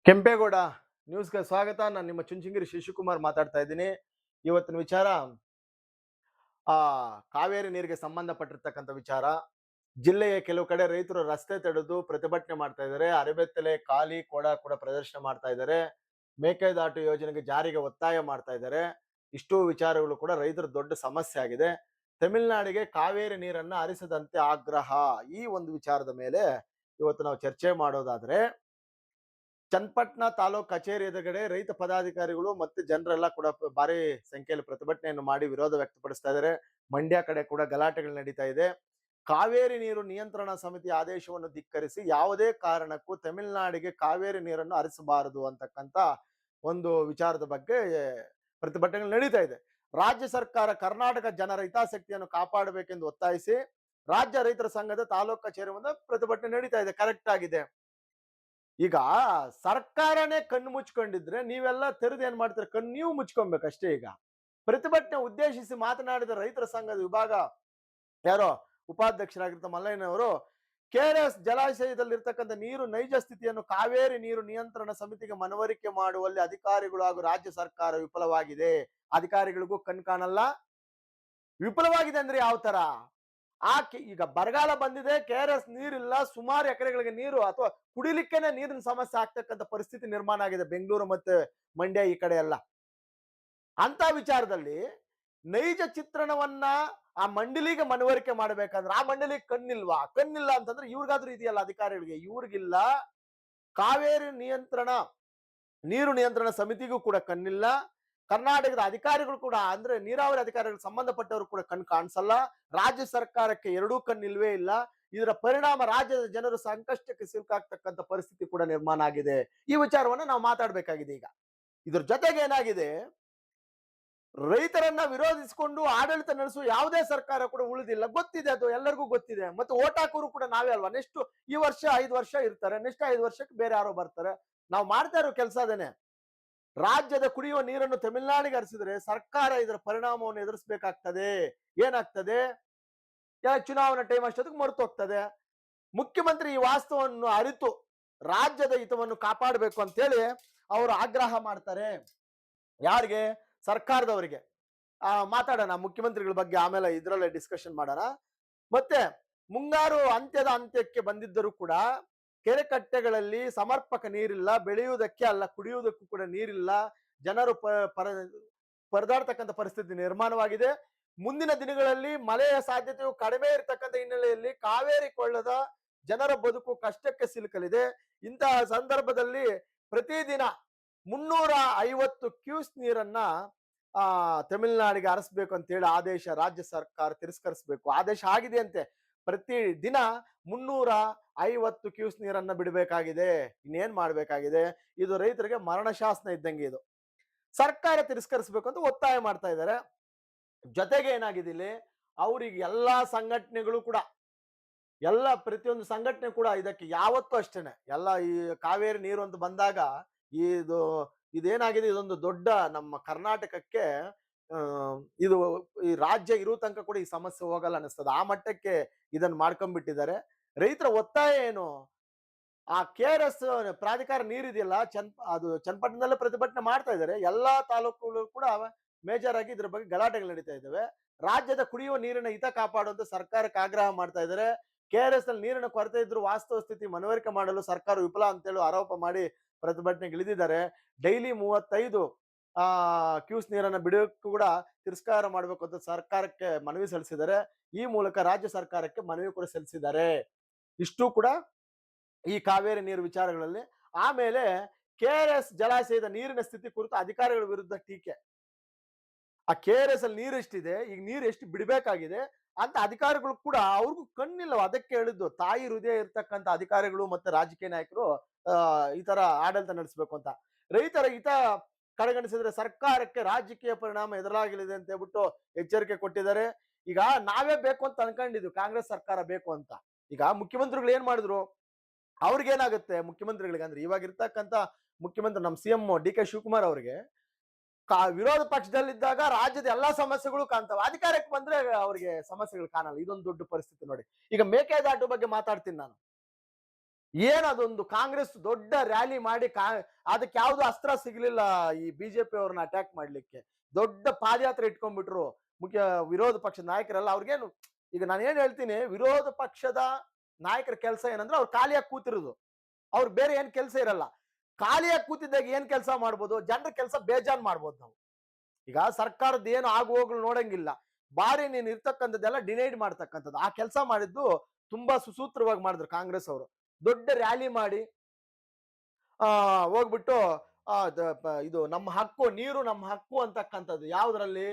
ಕೆಂಪೇಗೌಡ ನ್ಯೂಸ್ಗೆ ಸ್ವಾಗತ. ನಾನು ನಿಮ್ಮ ಚುಂಚನಗಿರಿ ಶಿಶುಕುಮಾರ್ ಮಾತಾಡ್ತಾ ಇದ್ದೀನಿ. ಇವತ್ತಿನ ವಿಚಾರ ಆ ಕಾವೇರಿ ನೀರಿಗೆ ಸಂಬಂಧಪಟ್ಟಿರ್ತಕ್ಕಂಥ ವಿಚಾರ. ಜಿಲ್ಲೆಯ ಕೆಲವು ಕಡೆ ರೈತರು ರಸ್ತೆ ತಡೆದು ಪ್ರತಿಭಟನೆ ಮಾಡ್ತಾ ಇದ್ದಾರೆ. ಅರೆಬೆತ್ತಲೆ, ಖಾಲಿ ಕೊಡ ಕೂಡ ಪ್ರದರ್ಶನ ಮಾಡ್ತಾ ಇದ್ದಾರೆ. ಮೇಕೆದಾಟು ಯೋಜನೆಗೆ ಜಾರಿಗೆ ಒತ್ತಾಯ ಮಾಡ್ತಾ ಇದ್ದಾರೆ. ಇಷ್ಟು ವಿಚಾರಗಳು ಕೂಡ ರೈತರ ದೊಡ್ಡ ಸಮಸ್ಯೆ ಆಗಿದೆ. ತಮಿಳುನಾಡಿಗೆ ಕಾವೇರಿ ನೀರನ್ನ ಹರಿಸದಂತೆ ಆಗ್ರಹ. ಈ ಒಂದು ವಿಚಾರದ ಮೇಲೆ ಇವತ್ತು ನಾವು ಚರ್ಚೆ ಮಾಡೋದಾದ್ರೆ, ಚನ್ನಪಟ್ಟಣ ತಾಲೂಕ್ ಕಚೇರಿ ಎದುರುಗಡೆ ರೈತ ಪದಾಧಿಕಾರಿಗಳು ಮತ್ತೆ ಜನರೆಲ್ಲ ಕೂಡ ಭಾರಿ ಸಂಖ್ಯೆಯಲ್ಲಿ ಪ್ರತಿಭಟನೆಯನ್ನು ಮಾಡಿ ವಿರೋಧ ವ್ಯಕ್ತಪಡಿಸ್ತಾ ಇದ್ದಾರೆ. ಮಂಡ್ಯ ಕಡೆ ಕೂಡ ಗಲಾಟೆಗಳು ನಡೀತಾ ಇದೆ. ಕಾವೇರಿ ನೀರು ನಿಯಂತ್ರಣ ಸಮಿತಿ ಆದೇಶವನ್ನು ಧಿಕ್ಕರಿಸಿ ಯಾವುದೇ ಕಾರಣಕ್ಕೂ ತಮಿಳುನಾಡಿಗೆ ಕಾವೇರಿ ನೀರನ್ನು ಹರಿಸಬಾರದು ಅಂತಕ್ಕಂತ ಒಂದು ವಿಚಾರದ ಬಗ್ಗೆ ಪ್ರತಿಭಟನೆಗಳು ನಡೀತಾ ಇದೆ. ರಾಜ್ಯ ಸರ್ಕಾರ ಕರ್ನಾಟಕ ಜನರ ಹಿತಾಸಕ್ತಿಯನ್ನು ಕಾಪಾಡಬೇಕೆಂದು ಒತ್ತಾಯಿಸಿ ರಾಜ್ಯ ರೈತರ ಸಂಘದ ತಾಲೂಕು ಕಚೇರಿ ಮುಂದೆ ಪ್ರತಿಭಟನೆ ನಡೀತಾ ಇದೆ. ಕರೆಕ್ಟ್ ಆಗಿದೆ. ಈಗ ಸರ್ಕಾರನೇ ಕಣ್ಣು ಮುಚ್ಕೊಂಡಿದ್ರೆ ನೀವೆಲ್ಲ ತೆರೆದು ಏನ್ ಮಾಡ್ತೀರಿ? ಕಣ್ಣು ನೀವು ಮುಚ್ಕೊಬೇಕಷ್ಟೇ. ಈಗ ಪ್ರತಿಭಟನೆ ಉದ್ದೇಶಿಸಿ ಮಾತನಾಡಿದ ರೈತರ ಸಂಘದ ವಿಭಾಗ ಯಾರೋ ಉಪಾಧ್ಯಕ್ಷರಾಗಿರ್ತ ಮಲ್ಲಯ್ಯನವರು, ಕೆಆರ್ಎಸ್ ಜಲಾಶಯದಲ್ಲಿರ್ತಕ್ಕಂಥ ನೀರು ನೈಜ ಸ್ಥಿತಿಯನ್ನು ಕಾವೇರಿ ನೀರು ನಿಯಂತ್ರಣ ಸಮಿತಿಗೆ ಮನವರಿಕೆ ಮಾಡುವಲ್ಲಿ ಅಧಿಕಾರಿಗಳು ಹಾಗೂ ರಾಜ್ಯ ಸರ್ಕಾರ ವಿಫಲವಾಗಿದೆ. ಅಧಿಕಾರಿಗಳಿಗೂ ಕಣ್ ಕಾಣಲ್ಲ. ವಿಫಲವಾಗಿದೆ ಅಂದ್ರೆ ಯಾವ ತರ? ಈಗ ಬರಗಾಲ ಬಂದಿದೆ, ಕೆಆರ್ಎಸ್ ನೀರಿಲ್ಲ, ಸುಮಾರು ಎಕರೆಗಳಿಗೆ ನೀರು ಅಥವಾ ಕುಡಿಲಿಕ್ಕೆನೆ ನೀರಿನ ಸಮಸ್ಯೆ ಆಗ್ತಕ್ಕಂಥ ಪರಿಸ್ಥಿತಿ ನಿರ್ಮಾಣ ಆಗಿದೆ ಬೆಂಗಳೂರು ಮತ್ತೆ ಮಂಡ್ಯ ಈ ಕಡೆ ಎಲ್ಲ. ಅಂತ ವಿಚಾರದಲ್ಲಿ ನೈಜ ಚಿತ್ರಣವನ್ನ ಆ ಮಂಡಳಿಗೆ ಮನವರಿಕೆ ಮಾಡ್ಬೇಕಂದ್ರೆ ಆ ಮಂಡಳಿಗೆ ಕಣ್ಣಿಲ್ವಾ? ಕಣ್ಣಿಲ್ಲ ಅಂತಂದ್ರೆ ಇವ್ರಿಗಾದ್ರೂ ಇದೆಯಲ್ಲ ಅಧಿಕಾರಿಗಳಿಗೆ, ಇವ್ರಿಗಿಲ್ಲ. ಕಾವೇರಿ ನೀರು ನಿಯಂತ್ರಣ ಸಮಿತಿಗೂ ಕೂಡ ಕಣ್ಣಿಲ್ಲ. ಕರ್ನಾಟಕದ ಅಧಿಕಾರಿಗಳು ಕೂಡ ಅಂದ್ರೆ ನೀರಾವರಿ ಅಧಿಕಾರಿಗಳು ಸಂಬಂಧಪಟ್ಟವರು ಕೂಡ ಕಣ್ ಕಾಣಿಸಲ್ಲ. ರಾಜ್ಯ ಸರ್ಕಾರಕ್ಕೆ ಎರಡೂ ಕಣ್ಣಿಲ್ವೇ ಇಲ್ಲ. ಇದರ ಪರಿಣಾಮ ರಾಜ್ಯದ ಜನರು ಸಂಕಷ್ಟಕ್ಕೆ ಸಿಲುಕಾಗ್ತಕ್ಕಂಥ ಪರಿಸ್ಥಿತಿ ಕೂಡ ನಿರ್ಮಾಣ ಆಗಿದೆ. ಈ ವಿಚಾರವನ್ನ ನಾವು ಮಾತಾಡ್ಬೇಕಾಗಿದೆ. ಈಗ ಇದ್ರ ಜೊತೆಗೆ ಏನಾಗಿದೆ, ರೈತರನ್ನ ವಿರೋಧಿಸಿಕೊಂಡು ಆಡಳಿತ ನಡೆಸುವ ಯಾವುದೇ ಸರ್ಕಾರ ಕೂಡ ಉಳಿದಿಲ್ಲ. ಗೊತ್ತಿದೆ, ಅದು ಎಲ್ಲರಿಗೂ ಗೊತ್ತಿದೆ. ಮತ್ತೆ ಓಟ್ ಹಾಕೋರು ಕೂಡ ನಾವೇ ಅಲ್ವಾ? ನೆಕ್ಸ್ಟ್ ಈ ವರ್ಷ 5 ವರ್ಷ ಇರ್ತಾರೆ, ನೆಕ್ಸ್ಟ್ 5 ವರ್ಷಕ್ಕೆ ಬೇರೆ ಯಾರೋ ಬರ್ತಾರೆ. ನಾವು ಮಾಡ್ತಾ ಇರೋ ಕೆಲಸ ಅದೇನೆ. ರಾಜ್ಯದ ಕುಡಿಯುವ ನೀರನ್ನು ತಮಿಳುನಾಡಿಗೆ ಹರಿಸಿದ್ರೆ ಸರ್ಕಾರ ಇದರ ಪರಿಣಾಮವನ್ನು ಎದುರಿಸಬೇಕಾಗ್ತದೆ. ಏನಾಗ್ತದೆ? ಚುನಾವಣಾ ಟೈಮ್ ಅಷ್ಟೊತ್ತಿಗೆ ಮರೆತು ಹೋಗ್ತದೆ. ಮುಖ್ಯಮಂತ್ರಿ ಈ ವಾಸ್ತವವನ್ನು ಅರಿತು ರಾಜ್ಯದ ಹಿತವನ್ನು ಕಾಪಾಡಬೇಕು ಅಂತೇಳಿ ಅವರು ಆಗ್ರಹ ಮಾಡ್ತಾರೆ. ಯಾರಿಗೆ? ಸರ್ಕಾರದವರಿಗೆ. ಮಾತಾಡೋಣ ಮುಖ್ಯಮಂತ್ರಿಗಳ ಬಗ್ಗೆ, ಆಮೇಲೆ ಇದ್ರಲ್ಲೇ ಡಿಸ್ಕಷನ್ ಮಾಡೋಣ. ಮತ್ತೆ ಮುಂಗಾರು ಅಂತ್ಯಕ್ಕೆ ಬಂದಿದ್ದರೂ ಕೂಡ ಕೆರೆ ಕಟ್ಟೆಗಳಲ್ಲಿ ಸಮರ್ಪಕ ನೀರಿಲ್ಲ. ಬೆಳೆಯುವುದಕ್ಕೆ ಅಲ್ಲ, ಕುಡಿಯುವುದಕ್ಕೂ ಕೂಡ ನೀರಿಲ್ಲ. ಜನರು ಪರದಾಡ್ತಕ್ಕಂಥ ಪರಿಸ್ಥಿತಿ ನಿರ್ಮಾಣವಾಗಿದೆ. ಮುಂದಿನ ದಿನಗಳಲ್ಲಿ ಮಳೆಯ ಸಾಧ್ಯತೆಯು ಕಡಿಮೆ ಇರತಕ್ಕಂಥ ಹಿನ್ನೆಲೆಯಲ್ಲಿ ಕಾವೇರಿ ಕೊಳ್ಳದ ಜನರ ಬದುಕು ಕಷ್ಟಕ್ಕೆ ಸಿಲುಕಲಿದೆ. ಇಂತಹ ಸಂದರ್ಭದಲ್ಲಿ ಪ್ರತಿದಿನ 350 ಕ್ಯೂಸ್ ನೀರನ್ನ ತಮಿಳುನಾಡಿಗೆ ಹರಿಸ್ಬೇಕು ಅಂತ ಹೇಳಿ ಆದೇಶ ರಾಜ್ಯ ಸರ್ಕಾರ ತಿರಸ್ಕರಿಸಬೇಕು. ಆದೇಶ ಆಗಿದೆ ಅಂತೆ. ಪ್ರತಿ ದಿನ 350 ಕ್ಯೂಸ್ ನೀರನ್ನ ಬಿಡಬೇಕಾಗಿದೆ. ಇನ್ನೇನ್ ಮಾಡ್ಬೇಕಾಗಿದೆ? ಇದು ರೈತರಿಗೆ ಮರಣ ಶಾಸನ ಇದ್ದಂಗೆ. ಇದು ಸರ್ಕಾರ ತಿರಸ್ಕರಿಸಬೇಕು ಅಂತ ಒತ್ತಾಯ ಮಾಡ್ತಾ ಇದ್ದಾರೆ. ಜೊತೆಗೆ ಏನಾಗಿದೆ ಇಲ್ಲಿ, ಅವ್ರಿಗೆ ಎಲ್ಲಾ ಸಂಘಟನೆಗಳು ಕೂಡ, ಪ್ರತಿಯೊಂದು ಸಂಘಟನೆ ಕೂಡ ಇದಕ್ಕೆ ಯಾವತ್ತೂ ಅಷ್ಟೇನೆ, ಎಲ್ಲ ಈ ಕಾವೇರಿ ನೀರು ಅಂತ ಬಂದಾಗ ಇದೇನಾಗಿದೆ, ಇದೊಂದು ದೊಡ್ಡ ನಮ್ಮ ಕರ್ನಾಟಕಕ್ಕೆ ಇದು ಈ ರಾಜ್ಯ ಇರೋ ತನಕ ಕೂಡ ಈ ಸಮಸ್ಯೆ ಹೋಗಲ್ಲ ಅನಿಸ್ತದೆ. ಆ ಮಟ್ಟಕ್ಕೆ ಇದನ್ನ ಮಾಡ್ಕೊಂಡ್ಬಿಟ್ಟಿದ್ದಾರೆ. ರೈತರ ಒತ್ತಾಯ ಏನು? ಆ ಕೆಆರ್ಎಸ್ ಪ್ರಾಧಿಕಾರ ನೀರಿದೆಯಲ್ಲ, ಅದು ಚನ್ನಪಟ್ಟಣದಲ್ಲೇ ಪ್ರತಿಭಟನೆ ಮಾಡ್ತಾ ಇದ್ದಾರೆ. ಎಲ್ಲಾ ತಾಲೂಕುಗಳು ಕೂಡ ಮೇಜರ್ ಆಗಿ ಇದ್ರ ಬಗ್ಗೆ ಗಲಾಟೆಗಳು ನಡೀತಾ ಇದ್ದಾವೆ. ರಾಜ್ಯದ ಕುಡಿಯುವ ನೀರಿನ ಹಿತ ಕಾಪಾಡುವಂತೆ ಸರ್ಕಾರಕ್ಕೆ ಆಗ್ರಹ ಮಾಡ್ತಾ ಇದ್ದಾರೆ. ಕೆಆರ್ಎಸ್ ನಲ್ಲಿ ನೀರಿನ ಕೊರತೆ ಇದ್ರೂ ವಾಸ್ತವ ಸ್ಥಿತಿ ಮನವರಿಕೆ ಮಾಡಲು ಸರ್ಕಾರ ವಿಫಲ ಅಂತೇಳಿ ಆರೋಪ ಮಾಡಿ ಪ್ರತಿಭಟನೆಗೆ ಇಳಿದಿದ್ದಾರೆ. ಡೈಲಿ 35 ಕ್ಯೂಸ್ ನೀರನ್ನ ಬಿಡೋಕ್ಕೂ ಕೂಡ ತಿರಸ್ಕಾರ ಮಾಡಬೇಕು ಅಂತ ಸರ್ಕಾರಕ್ಕೆ ಮನವಿ ಸಲ್ಲಿಸಿದ್ದಾರೆ. ಈ ಮೂಲಕ ರಾಜ್ಯ ಸರ್ಕಾರಕ್ಕೆ ಮನವಿ ಕೂಡ ಸಲ್ಲಿಸಿದ್ದಾರೆ. ಇಷ್ಟು ಕೂಡ ಈ ಕಾವೇರಿ ನೀರು ವಿಚಾರಗಳಲ್ಲಿ. ಆಮೇಲೆ ಕೆಆರ್ಎಸ್ ಜಲಾಶಯದ ನೀರಿನ ಸ್ಥಿತಿ ಕುರಿತು ಅಧಿಕಾರಿಗಳ ವಿರುದ್ಧ ಟೀಕೆ. ಆ ಕೆಆರ್ಎಸ್ ಅಲ್ಲಿ ನೀರು ಎಷ್ಟಿದೆ, ಈಗ ನೀರು ಎಷ್ಟು ಬಿಡಬೇಕಾಗಿದೆ ಅಂತ ಅಧಿಕಾರಿಗಳು ಕೂಡ ಅವ್ರಿಗೂ ಕಣ್ಣಿಲ್ಲವ. ಅದಕ್ಕೆ ಹೇಳಿದ್ದು, ತಾಯಿ ಹೃದಯ ಇರ್ತಕ್ಕಂಥ ಅಧಿಕಾರಿಗಳು ಮತ್ತೆ ರಾಜಕೀಯ ನಾಯಕರು ಈ ತರ ಆಡಳಿತ ನಡೆಸಬೇಕು ಅಂತ. ರೈತರ ಹಿತ ಕಡೆಗಣಿಸಿದ್ರೆ ಸರ್ಕಾರಕ್ಕೆ ರಾಜಕೀಯ ಪರಿಣಾಮ ಎದುರಾಗಲಿದೆ ಅಂತ ಹೇಳ್ಬಿಟ್ಟು ಎಚ್ಚರಿಕೆ ಕೊಟ್ಟಿದ್ದಾರೆ. ಈಗ ನಾವೇ ಬೇಕು ಅಂತ ಅನ್ಕೊಂಡಿದ್ವಿ, ಕಾಂಗ್ರೆಸ್ ಸರ್ಕಾರ ಬೇಕು ಅಂತ. ಈಗ ಮುಖ್ಯಮಂತ್ರಿಗಳು ಏನ್ ಮಾಡಿದ್ರು? ಅವ್ರಿಗೇನಾಗುತ್ತೆ ಮುಖ್ಯಮಂತ್ರಿಗಳಿಗೆ ಅಂದ್ರೆ, ಇವಾಗ ಇರ್ತಕ್ಕಂಥ ಮುಖ್ಯಮಂತ್ರಿ ನಮ್ಮ ಸಿಎಂ ಡಿ.ಕೆ. ಶಿವಕುಮಾರ್ ಅವರಿಗೆ ವಿರೋಧ ಪಕ್ಷದಲ್ಲಿದ್ದಾಗ ರಾಜ್ಯದ ಎಲ್ಲಾ ಸಮಸ್ಯೆಗಳು ಕಾಣ್ತಾವೆ, ಅಧಿಕಾರಕ್ಕೆ ಬಂದ್ರೆ ಅವ್ರಿಗೆ ಸಮಸ್ಯೆಗಳು ಕಾಣಲ್ಲ. ಇದೊಂದು ದೊಡ್ಡ ಪರಿಸ್ಥಿತಿ ನೋಡಿ. ಈಗ ಮೇಕೆದಾಟು ಬಗ್ಗೆ ಮಾತಾಡ್ತೀನಿ ನಾನು. ಏನದೊಂದು ಕಾಂಗ್ರೆಸ್ ದೊಡ್ಡ ರ್ಯಾಲಿ ಮಾಡಿ ಅದಕ್ಕೆ ಯಾವ್ದು ಅಸ್ತ್ರ ಸಿಗ್ಲಿಲ್ಲ ಈ ಬಿಜೆಪಿ ಅವ್ರನ್ನ ಅಟ್ಯಾಕ್ ಮಾಡ್ಲಿಕ್ಕೆ. ದೊಡ್ಡ ಪಾದಯಾತ್ರೆ ಇಟ್ಕೊಂಡ್ಬಿಟ್ರು ಮುಖ್ಯ ವಿರೋಧ ಪಕ್ಷದ ನಾಯಕರೆಲ್ಲ. ಅವ್ರಿಗೇನು ಈಗ ನಾನು ಏನ್ ಹೇಳ್ತೀನಿ, ವಿರೋಧ ಪಕ್ಷದ ನಾಯಕರ ಕೆಲಸ ಏನಂದ್ರೆ ಅವ್ರು ಖಾಲಿಯಾಗಿ ಕೂತಿರೋದು. ಅವ್ರಿಗೆ ಬೇರೆ ಏನ್ ಕೆಲಸ ಇರಲ್ಲ. ಖಾಲಿಯಾಗಿ ಕೂತಿದ್ದಾಗ ಏನ್ ಕೆಲಸ ಮಾಡ್ಬೋದು, ಜನರ ಕೆಲಸ ಬೇಜಾನ್ ಮಾಡ್ಬೋದು ನಾವು. ಈಗ ಸರ್ಕಾರದ ಏನು ಆಗು ಹೋಗ್ಲು ನೋಡಂಗಿಲ್ಲ, ಬಾರಿ ನೀನ್ ಇರ್ತಕ್ಕಂಥದ್ದೆಲ್ಲ ಡಿನೈಡ್ ಮಾಡ್ತಕ್ಕಂಥದ್ದು. ಆ ಕೆಲಸ ಮಾಡಿದ್ದು ತುಂಬಾ ಸುಸೂತ್ರವಾಗಿ ಮಾಡಿದ್ರು ಕಾಂಗ್ರೆಸ್ ಅವರು. ದೊಡ್ಡ ರ್ಯಾಲಿ ಮಾಡಿ ಹೋಗ್ಬಿಟ್ಟು ಇದು ನಮ್ಮ ಹಕ್ಕು, ನೀರು ನಮ್ಮ ಹಕ್ಕು ಅಂತಕ್ಕಂಥದ್ದು ಯಾವ್ದ್ರಲ್ಲಿ,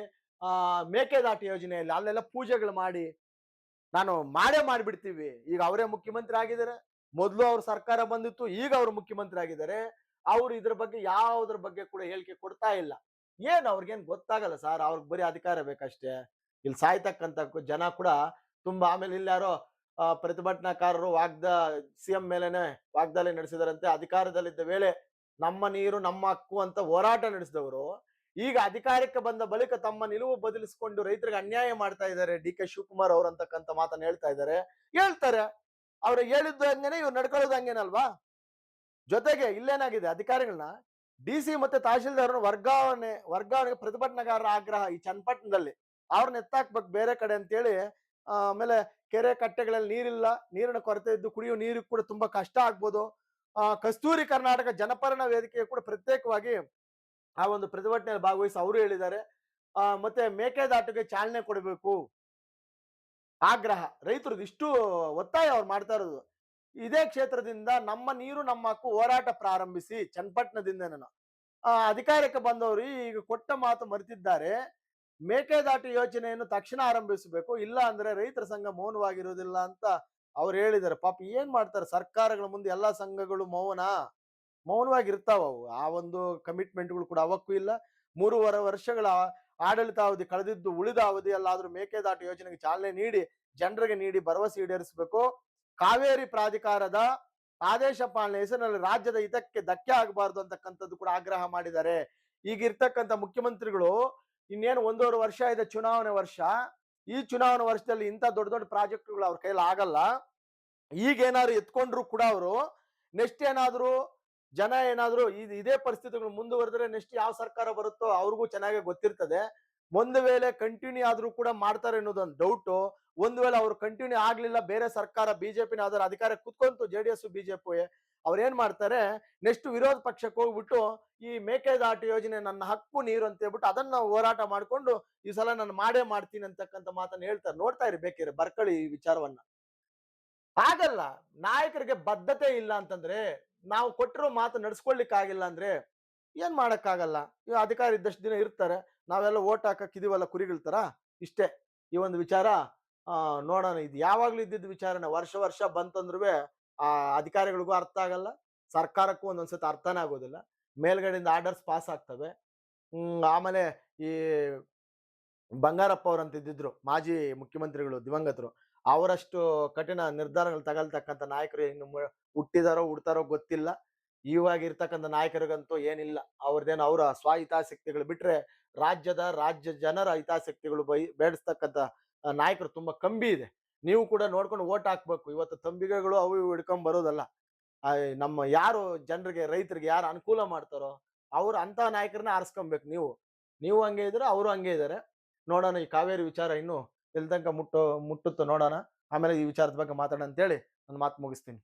ಮೇಕೆದಾಟು ಯೋಜನೆಯಲ್ಲಿ ಅಲ್ಲೆಲ್ಲ ಪೂಜೆಗಳು ಮಾಡಿ ನಾನು ಮಾಡ್ಬಿಡ್ತೀವಿ. ಈಗ ಅವರೇ ಮುಖ್ಯಮಂತ್ರಿ ಆಗಿದ್ದಾರೆ, ಮೊದಲು ಅವ್ರ ಸರ್ಕಾರ ಬಂದಿತ್ತು, ಈಗ ಅವ್ರು ಮುಖ್ಯಮಂತ್ರಿ ಆಗಿದ್ದಾರೆ. ಅವ್ರು ಇದ್ರ ಬಗ್ಗೆ ಯಾವುದ್ರ ಬಗ್ಗೆ ಕೂಡ ಹೇಳಿಕೆ ಕೊಡ್ತಾ ಇಲ್ಲ. ಏನ್ ಅವ್ರಿಗೇನ್ ಗೊತ್ತಾಗಲ್ಲ ಸರ್, ಅವ್ರಿಗೆ ಬರೀ ಅಧಿಕಾರ ಬೇಕಷ್ಟೇ. ಇಲ್ಲಿ ಸಾಯ್ತಕ್ಕಂತ ಜನ ಕೂಡ ತುಂಬಾ. ಆಮೇಲೆ ಇಲ್ಲಿ ಯಾರೋ ಪ್ರತಿಭಟನಾಕಾರರು ಸಿಎಂ ಮೇಲೆನೆ ವಾಗ್ದಾಳಿ ನಡೆಸಿದಾರಂತೆ. ಅಧಿಕಾರದಲ್ಲಿದ್ದ ವೇಳೆ ನಮ್ಮ ನೀರು ನಮ್ಮ ಹಕ್ಕು ಅಂತ ಹೋರಾಟ ನಡೆಸಿದವರು ಈಗ ಅಧಿಕಾರಕ್ಕೆ ಬಂದ ಬಳಿಕ ತಮ್ಮ ನಿಲುವು ಬದಲಿಸಿಕೊಂಡು ರೈತರಿಗೆ ಅನ್ಯಾಯ ಮಾಡ್ತಾ ಇದ್ದಾರೆ. ಡಿ ಕೆ ಶಿವಕುಮಾರ್ ಅವರು ಅಂತಕ್ಕಂಥ ಮಾತನ್ನ ಹೇಳ್ತಾ ಇದ್ದಾರೆ. ಹೇಳ್ತಾರೆ, ಅವ್ರು ಹೇಳಿದ್ದು ಹಂಗೇನೆ, ಇವ್ರು ನಡ್ಕೊಳ್ಳೋದು ಹಂಗೇನಲ್ವಾ? ಜೊತೆಗೆ ಇಲ್ಲೇನಾಗಿದೆ, ಅಧಿಕಾರಿಗಳನ್ನ ಡಿಸಿ ಮತ್ತೆ ತಹಶೀಲ್ದಾರ್ ವರ್ಗಾವಣೆಗೆ ಪ್ರತಿಭಟನಾಕಾರರ ಆಗ್ರಹ ಈ ಚನ್ನಪಟ್ಟಣದಲ್ಲಿ. ಅವ್ರನ್ನ ಎತ್ತಾಕ್ಬೇಕು ಬೇರೆ ಕಡೆ ಅಂತೇಳಿ. ಆಮೇಲೆ ಕೆರೆ ಕಟ್ಟೆಗಳಲ್ಲಿ ನೀರಿಲ್ಲ, ನೀರಿನ ಕೊರತೆ ಇದ್ದು ಕುಡಿಯುವ ನೀರು ಕೂಡ ತುಂಬಾ ಕಷ್ಟ ಆಗ್ಬೋದು. ಕಸ್ತೂರಿ ಕರ್ನಾಟಕ ಜನಪರಣ ವೇದಿಕೆ ಕೂಡ ಪ್ರತ್ಯೇಕವಾಗಿ ಆ ಒಂದು ಪ್ರತಿಭಟನೆಯಲ್ಲಿ ಭಾಗವಹಿಸಿ ಅವರು ಹೇಳಿದ್ದಾರೆ. ಮತ್ತೆ ಮೇಕೆದಾಟುಗೆ ಚಾಲನೆ ಕೊಡಬೇಕು ಆಗ್ರಹ ರೈತರದ್ದು. ಇಷ್ಟು ಒತ್ತಾಯ ಅವ್ರು ಮಾಡ್ತಾ ಇರೋದು. ಇದೇ ಕ್ಷೇತ್ರದಿಂದ ನಮ್ಮ ನೀರು ನಮ್ಮ ಹಕ್ಕು ಹೋರಾಟ ಪ್ರಾರಂಭಿಸಿ ಚನ್ನಪಟ್ಟಣದಿಂದ ಅಧಿಕಾರಕ್ಕೆ ಬಂದವರು ಈಗ ಕೊಟ್ಟ ಮಾತು ಮರೆತಿದ್ದಾರೆ. ಮೇಕೆದಾಟು ಯೋಜನೆಯನ್ನು ತಕ್ಷಣ ಆರಂಭಿಸಬೇಕು, ಇಲ್ಲ ಅಂದ್ರೆ ರೈತರ ಸಂಘ ಮೌನವಾಗಿರುವುದಿಲ್ಲ ಅಂತ ಅವ್ರು ಹೇಳಿದ್ದಾರೆ. ಪಾಪ ಏನ್ ಮಾಡ್ತಾರೆ ಸರ್ಕಾರಗಳ ಮುಂದೆ ಎಲ್ಲಾ ಸಂಘಗಳು ಮೌನವಾಗಿರ್ತಾವ. ಅವು ಆ ಒಂದು ಕಮಿಟ್ಮೆಂಟ್ಗಳು ಕೂಡ ಅವಕ್ಕೂ ಇಲ್ಲ. 3.5 ವರ್ಷಗಳ ಆಡಳಿತಾವಧಿ ಕಳೆದಿದ್ದು, ಉಳಿದ ಅವಧಿಯಲ್ಲಾದ್ರೂ ಮೇಕೆದಾಟು ಯೋಜನೆಗೆ ಚಾಲನೆ ನೀಡಿ ಜನರಿಗೆ ನೀಡಿ ಭರವಸೆ ಈಡೇರಿಸಬೇಕು. ಕಾವೇರಿ ಪ್ರಾಧಿಕಾರದ ಆದೇಶ ಪಾಲನೆ ಹೆಸರಿನಲ್ಲಿ ರಾಜ್ಯದ ಹಿತಕ್ಕೆ ಧಕ್ಕೆ ಆಗಬಾರದು ಅಂತಕ್ಕಂಥದ್ದು ಕೂಡ ಆಗ್ರಹ ಮಾಡಿದ್ದಾರೆ. ಈಗ ಇರ್ತಕ್ಕಂಥ ಮುಖ್ಯಮಂತ್ರಿಗಳು ಇನ್ನೇನು 1.5 ವರ್ಷ ಇದೆ ಚುನಾವಣೆ ವರ್ಷ. ಈ ಚುನಾವಣೆ ವರ್ಷದಲ್ಲಿ ಇಂಥ ದೊಡ್ಡ ದೊಡ್ಡ ಪ್ರಾಜೆಕ್ಟ್ಗಳು ಅವ್ರ ಕೈಲಿ ಆಗಲ್ಲ. ಈಗೇನಾದ್ರು ಎತ್ಕೊಂಡ್ರು ಕೂಡ ಅವರು ನೆಕ್ಸ್ಟ್ ಏನಾದ್ರು ಜನ ಏನಾದ್ರು ಇದೇ ಪರಿಸ್ಥಿತಿಗಳು ಮುಂದುವರೆದ್ರೆ ನೆಕ್ಸ್ಟ್ ಯಾವ ಸರ್ಕಾರ ಬರುತ್ತೋ ಅವ್ರಿಗೂ ಚೆನ್ನಾಗಿ ಗೊತ್ತಿರ್ತದೆ. ಒಂದು ವೇಳೆ ಕಂಟಿನ್ಯೂ ಆದ್ರೂ ಕೂಡ ಮಾಡ್ತಾರೆ ಅನ್ನೋದೊಂದು ಡೌಟು. ಒಂದು ವೇಳೆ ಅವ್ರು ಕಂಟಿನ್ಯೂ ಆಗ್ಲಿಲ್ಲ, ಬೇರೆ ಸರ್ಕಾರ ಬಿಜೆಪಿನ ಅದರ ಅಧಿಕಾರ ಕುತ್ಕೊಂತು, ಜೆಡಿಎಸ್ ಬಿಜೆಪಿ, ಅವ್ರು ಏನ್ ಮಾಡ್ತಾರೆ, ನೆಕ್ಸ್ಟ್ ವಿರೋಧ ಪಕ್ಷಕ್ಕೆ ಹೋಗ್ಬಿಟ್ಟು ಈ ಮೇಕೆದಾಟು ಯೋಜನೆ ನನ್ನ ಹಕ್ಕು ನೀರು ಅಂತ ಹೇಳ್ಬಿಟ್ಟು ಅದನ್ನ ಹೋರಾಟ ಮಾಡ್ಕೊಂಡು ಈ ಸಲ ನಾನು ಮಾಡ್ತೀನಿ ಅಂತಕ್ಕಂಥ ಮಾತನ್ನ ಹೇಳ್ತಾರೆ. ನೋಡ್ತಾ ಇರಿ, ಬೇಕಿದ್ರೆ ಬರ್ಕೊಳ್ಳಿ ಈ ವಿಚಾರವನ್ನ. ಆಗಲ್ಲ, ನಾಯಕರಿಗೆ ಬದ್ಧತೆ ಇಲ್ಲ ಅಂತಂದ್ರೆ, ನಾವು ಕೊಟ್ಟಿರೋ ಮಾತು ನಡ್ಸ್ಕೊಳ್ಲಿಕ್ಕೆ ಆಗಿಲ್ಲ ಅಂದ್ರೆ ಏನ್ ಮಾಡಕ್ಕಾಗಲ್ಲ. ಈ ಅಧಿಕಾರ ಇದ್ದಷ್ಟು ದಿನ ಇರ್ತಾರೆ, ನಾವೆಲ್ಲ ಓಟ್ ಹಾಕಕ್ ಇದೀವಲ್ಲ ಕುರಿಗಳ್ತಾರ. ಇಷ್ಟೇ ಈ ಒಂದು ವಿಚಾರ. ನೋಡೋಣ, ಇದು ಯಾವಾಗ್ಲೂ ಇದ್ದಿದ್ದ ವಿಚಾರನೆ. ವರ್ಷ ಬಂತಂದ್ರೂ ಆ ಅಧಿಕಾರಿಗಳಿಗೂ ಅರ್ಥ ಆಗಲ್ಲ, ಸರ್ಕಾರಕ್ಕೂ ಒಂದೊಂದ್ಸತಿ ಅರ್ಥನೇ ಆಗೋದಿಲ್ಲ. ಮೇಲ್ಗಡೆಯಿಂದ ಆರ್ಡರ್ಸ್ ಪಾಸ್ ಆಗ್ತವೆ. ಆಮೇಲೆ ಈ ಬಂಗಾರಪ್ಪ ಅವ್ರಂತ ಇದ್ದಿದ್ರು ಮಾಜಿ ಮುಖ್ಯಮಂತ್ರಿಗಳು, ದಿವಂಗತರು. ಅವರಷ್ಟು ಕಠಿಣ ನಿರ್ಧಾರಗಳು ತಗೊಳ್ತಕ್ಕಂಥ ನಾಯಕರು ಇನ್ನು ಹುಟ್ಟಿದಾರೋ ಹುಡ್ತಾರೋ ಗೊತ್ತಿಲ್ಲ. ಇವಾಗ ಇರ್ತಕ್ಕಂಥ ನಾಯಕರಿಗಂತೂ ಏನಿಲ್ಲ. ಅವ್ರದ್ದೇನು ಅವರ ಸ್ವಹಿತಾಸಕ್ತಿಗಳು ಬಿಟ್ರೆ ರಾಜ್ಯ ಜನರ ಹಿತಾಸಕ್ತಿಗಳು ಬೇಡಿಸ್ತಕ್ಕಂಥ ನಾಯಕರು ತುಂಬಾ ಕಮ್ಮಿ ಇದೆ. ನೀವು ಕೂಡ ನೋಡ್ಕೊಂಡು ಓಟ್ ಹಾಕ್ಬೇಕು. ಇವತ್ತು ತಂಬಿಗೆಗಳು ಅವು ಇವು ಹಿಡ್ಕೊಂಡ್ ಬರೋದಲ್ಲ. ನಮ್ಮ ಯಾರು ಜನರಿಗೆ ರೈತರಿಗೆ ಯಾರು ಅನುಕೂಲ ಮಾಡ್ತಾರೋ ಅವ್ರು ಅಂತ ನಾಯಕರನ್ನ ಆರಿಸ್ಕೊಬೇಕು. ನೀವು ಹಂಗೆ ಇದ್ರೆ ಅವರು ಹಂಗೆ ಇದ್ದಾರೆ. ನೋಡೋಣ, ಈ ಕಾವೇರಿ ವಿಚಾರ ಇನ್ನು ಎಲ್ಲಿ ತನಕ ಮುಟ್ಟುತ್ತೋ ನೋಡೋಣ. ಆಮೇಲೆ ಈ ವಿಚಾರದ ಬಗ್ಗೆ ಮಾತಾಡೋಣ ಅಂತೇಳಿ ನನ್ನ ಮಾತು ಮುಗಿಸ್ತೀನಿ.